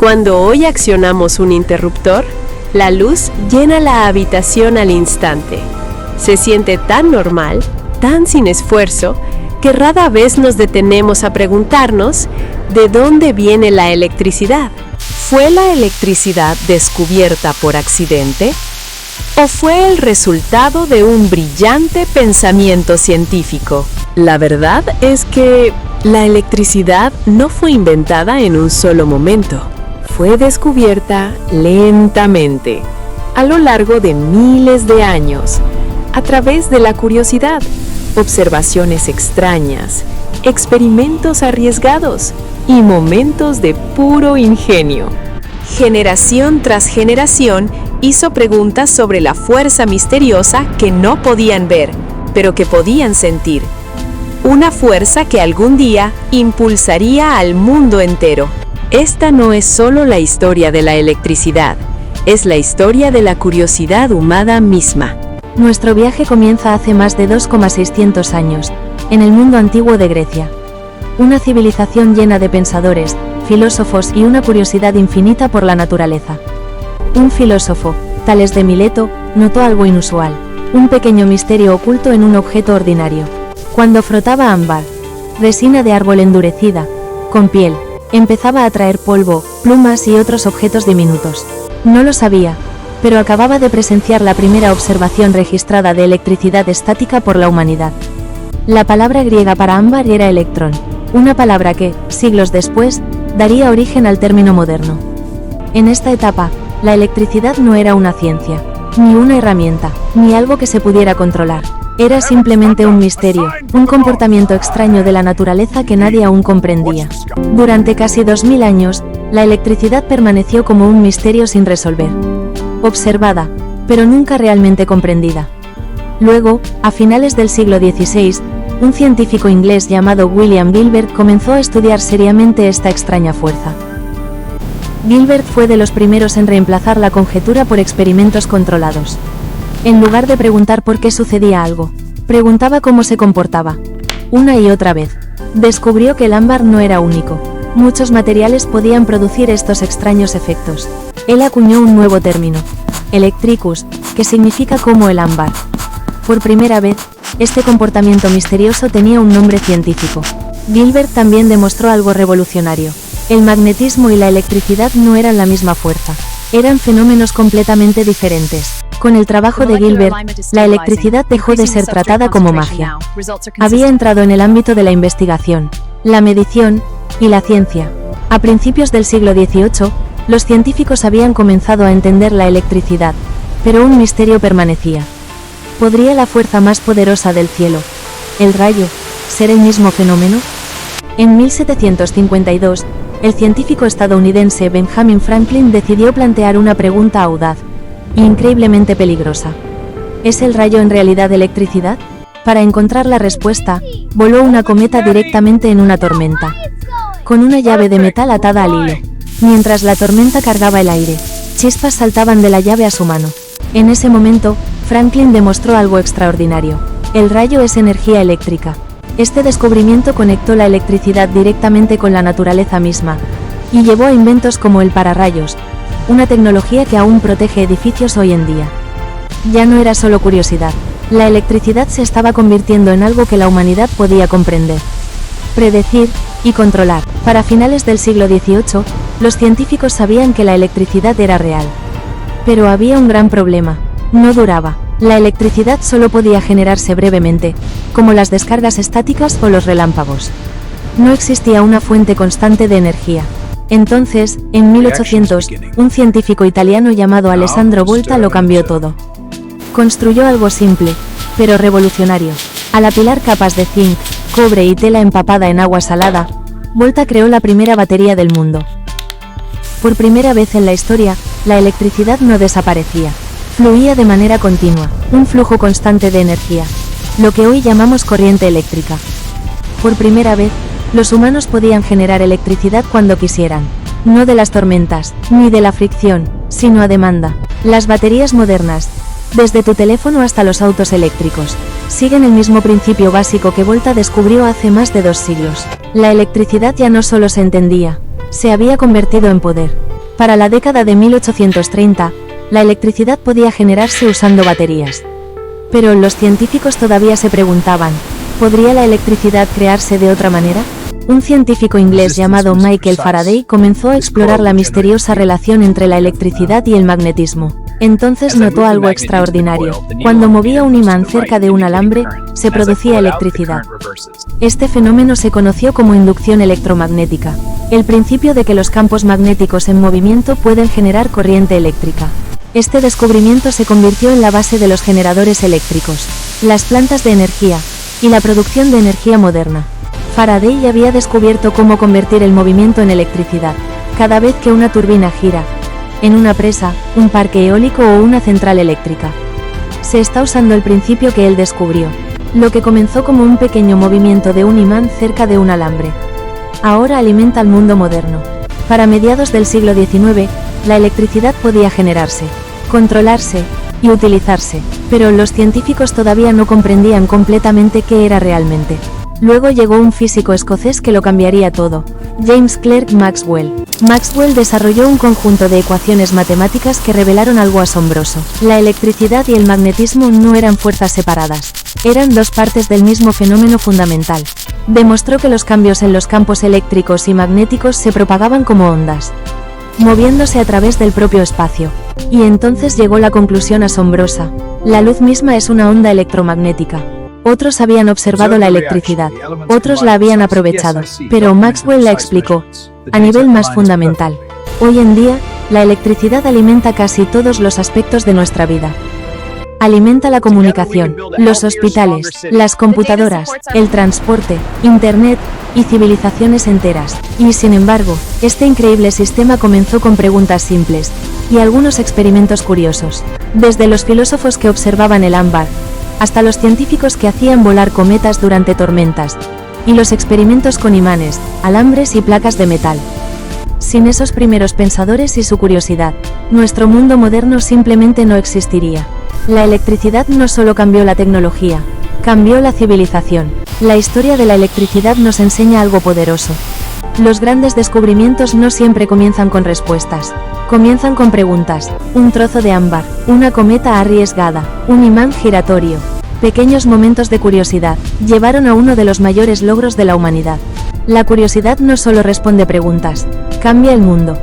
Cuando hoy accionamos un interruptor, la luz llena la habitación al instante. Se siente tan normal, tan sin esfuerzo, que rara vez nos detenemos a preguntarnos ¿de dónde viene la electricidad? ¿Fue la electricidad descubierta por accidente? ¿O fue el resultado de un brillante pensamiento científico? La verdad es que la electricidad no fue inventada en un solo momento. Fue descubierta lentamente, a lo largo de miles de años, a través de la curiosidad, observaciones extrañas, experimentos arriesgados y momentos de puro ingenio. Generación tras generación hizo preguntas sobre la fuerza misteriosa que no podían ver, pero que podían sentir. Una fuerza que algún día impulsaría al mundo entero. Esta no es solo la historia de la electricidad, es la historia de la curiosidad humana misma. Nuestro viaje comienza hace más de 2,600 años, en el mundo antiguo de Grecia. Una civilización llena de pensadores, filósofos y una curiosidad infinita por la naturaleza. Un filósofo, Tales de Mileto, notó algo inusual, un pequeño misterio oculto en un objeto ordinario. Cuando frotaba ámbar, resina de árbol endurecida, con piel, empezaba a traer polvo, plumas y otros objetos diminutos. No lo sabía, pero acababa de presenciar la primera observación registrada de electricidad estática por la humanidad. La palabra griega para ámbar era electrón, una palabra que, siglos después, daría origen al término moderno. En esta etapa, la electricidad no era una ciencia, ni una herramienta, ni algo que se pudiera controlar. Era simplemente un misterio, un comportamiento extraño de la naturaleza que nadie aún comprendía. Durante casi 2000 años, la electricidad permaneció como un misterio sin resolver. Observada, pero nunca realmente comprendida. Luego, a finales del siglo XVI, un científico inglés llamado William Gilbert comenzó a estudiar seriamente esta extraña fuerza. Gilbert fue de los primeros en reemplazar la conjetura por experimentos controlados. En lugar de preguntar por qué sucedía algo, preguntaba cómo se comportaba. Una y otra vez, descubrió que el ámbar no era único. Muchos materiales podían producir estos extraños efectos. Él acuñó un nuevo término, electricus, que significa como el ámbar. Por primera vez, este comportamiento misterioso tenía un nombre científico. Gilbert también demostró algo revolucionario. El magnetismo y la electricidad no eran la misma fuerza. Eran fenómenos completamente diferentes. Con el trabajo de Gilbert, la electricidad dejó de ser tratada como magia. Había entrado en el ámbito de la investigación, la medición y la ciencia. A principios del siglo XVIII, los científicos habían comenzado a entender la electricidad, pero un misterio permanecía. ¿Podría la fuerza más poderosa del cielo, el rayo, ser el mismo fenómeno? En 1752, el científico estadounidense Benjamin Franklin decidió plantear una pregunta audaz e increíblemente peligrosa. ¿Es el rayo en realidad electricidad? Para encontrar la respuesta, voló una cometa directamente en una tormenta, con una llave de metal atada al hilo. Mientras la tormenta cargaba el aire, chispas saltaban de la llave a su mano. En ese momento, Franklin demostró algo extraordinario. El rayo es energía eléctrica. Este descubrimiento conectó la electricidad directamente con la naturaleza misma, y llevó a inventos como el pararrayos, una tecnología que aún protege edificios hoy en día. Ya no era solo curiosidad, la electricidad se estaba convirtiendo en algo que la humanidad podía comprender, predecir y controlar. Para finales del siglo XVIII, los científicos sabían que la electricidad era real. Pero había un gran problema: no duraba. La electricidad solo podía generarse brevemente, como las descargas estáticas o los relámpagos. No existía una fuente constante de energía. Entonces, en 1800, un científico italiano llamado Alessandro Volta lo cambió todo. Construyó algo simple, pero revolucionario. Al apilar capas de zinc, cobre y tela empapada en agua salada, Volta creó la primera batería del mundo. Por primera vez en la historia, la electricidad no desaparecía. Fluía de manera continua, un flujo constante de energía, lo que hoy llamamos corriente eléctrica. Por primera vez, los humanos podían generar electricidad cuando quisieran, no de las tormentas, ni de la fricción, sino a demanda. Las baterías modernas, desde tu teléfono hasta los autos eléctricos, siguen el mismo principio básico que Volta descubrió hace más de 2 siglos. La electricidad ya no solo se entendía, se había convertido en poder. Para la década de 1830, la electricidad podía generarse usando baterías. Pero los científicos todavía se preguntaban, ¿podría la electricidad crearse de otra manera? Un científico inglés llamado Michael Faraday comenzó a explorar la misteriosa relación entre la electricidad y el magnetismo. Entonces notó algo extraordinario. Cuando movía un imán cerca de un alambre, se producía electricidad. Este fenómeno se conoció como inducción electromagnética, el principio de que los campos magnéticos en movimiento pueden generar corriente eléctrica. Este descubrimiento se convirtió en la base de los generadores eléctricos, las plantas de energía y la producción de energía moderna. Faraday había descubierto cómo convertir el movimiento en electricidad. Cada vez que una turbina gira, en una presa, un parque eólico o una central eléctrica, se está usando el principio que él descubrió, lo que comenzó como un pequeño movimiento de un imán cerca de un alambre. Ahora alimenta al mundo moderno. Para mediados del siglo XIX, la electricidad podía generarse, controlarse y utilizarse, pero los científicos todavía no comprendían completamente qué era realmente. Luego llegó un físico escocés que lo cambiaría todo, James Clerk Maxwell. Maxwell desarrolló un conjunto de ecuaciones matemáticas que revelaron algo asombroso. La electricidad y el magnetismo no eran fuerzas separadas, eran dos partes del mismo fenómeno fundamental. Demostró que los cambios en los campos eléctricos y magnéticos se propagaban como ondas, moviéndose a través del propio espacio. Y entonces llegó la conclusión asombrosa: la luz misma es una onda electromagnética. Otros habían observado la electricidad, otros la habían aprovechado, pero Maxwell la explicó a nivel más fundamental. Hoy en día, la electricidad alimenta casi todos los aspectos de nuestra vida. Alimenta la comunicación, los hospitales, las computadoras, el transporte, internet y civilizaciones enteras. Y sin embargo, este increíble sistema comenzó con preguntas simples y algunos experimentos curiosos. Desde los filósofos que observaban el ámbar, hasta los científicos que hacían volar cometas durante tormentas, y los experimentos con imanes, alambres y placas de metal. Sin esos primeros pensadores y su curiosidad, nuestro mundo moderno simplemente no existiría. La electricidad no solo cambió la tecnología, cambió la civilización. La historia de la electricidad nos enseña algo poderoso. Los grandes descubrimientos no siempre comienzan con respuestas. Comienzan con preguntas, un trozo de ámbar, una cometa arriesgada, un imán giratorio. Pequeños momentos de curiosidad llevaron a uno de los mayores logros de la humanidad. La curiosidad no solo responde preguntas, cambia el mundo.